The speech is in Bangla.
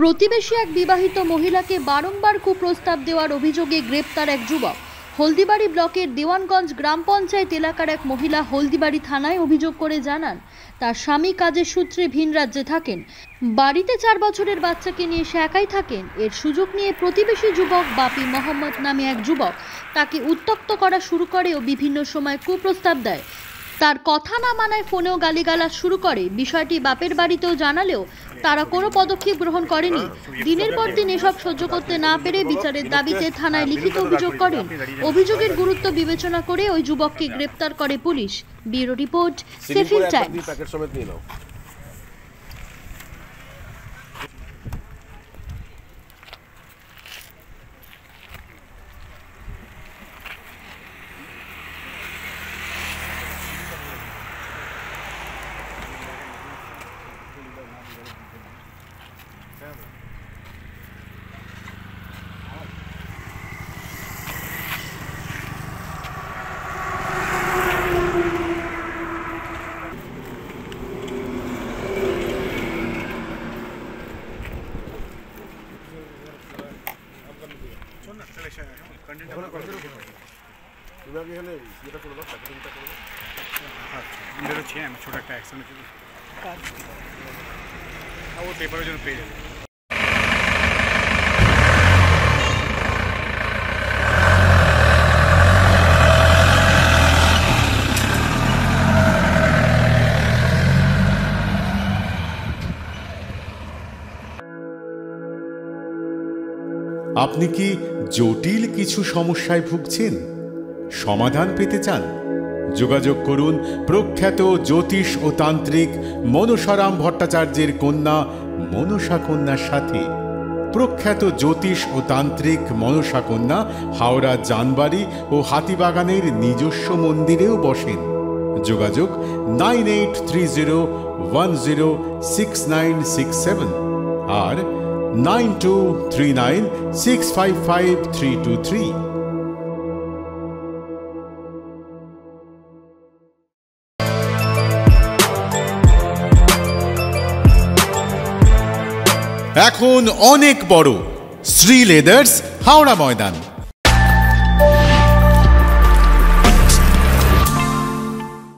প্রতিবেশী এক বিবাহিত মহিলাকে বারংবার কুপ্রস্তাব দেওয়ার অভিযোগে গ্রেপ্তার এক যুবক। হলদিবাড়ি ব্লকের দেওয়ানগঞ্জ গ্রাম পঞ্চায়েত এলাকার এক মহিলা হলদিবাড়ি থানায় অভিযোগ করে জানান, তার স্বামী কাজের সূত্রে ভিন রাজ্যে থাকেন। বাড়িতে 4 বছরের বাচ্চাকে নিয়ে সে একাই থাকেন। এর সুযোগ নিয়ে প্রতিবেশী যুবক বাপি মোহাম্মদ নামে এক যুবক তাকে উত্ত্যক্ত করা শুরু করে ও বিভিন্ন সময় কুপ্রস্তাব দেয়। তার কথা না মানায় ফোনেও গালিগালাজ শুরু করে। বিষয়টি বাপের বাড়িতেও জানালেও তারা কোনো পদক্ষেপ গ্রহণ করেনি। দিনের পর দিন এসব সহ্য করতে না পেরে বিচারের দাবিতে থানায় লিখিত অভিযোগ করেন। অভিযোগের গুরুত্ব বিবেচনা করে ওই যুবককে গ্রেপ্তার করে police. Bureau report, Sheffield Times. छोटा একটা অ্যাকশন ছিল ও পেপারের জন্য পেয়ে যাবে। আপনি কি জটিল কিছু সমস্যায় ভুগছেন? সমাধান পেতে চান? যোগাযোগ করুন প্রখ্যাত জ্যোতিষ ও তান্ত্রিক মনসারাম ভট্টাচার্যের কন্যা মনসা কন্যার সাথে। প্রখ্যাত জ্যোতিষ ও তান্ত্রিক মনসা কন্যা হাওড়া জানবাড়ি ও হাতিবাগানের নিজস্ব মন্দিরেও বসেন। যোগাযোগ 9830106967 আর 9239655323। এখন অনেক বড় শ্রী লেদার্স হাওড়া ময়দান।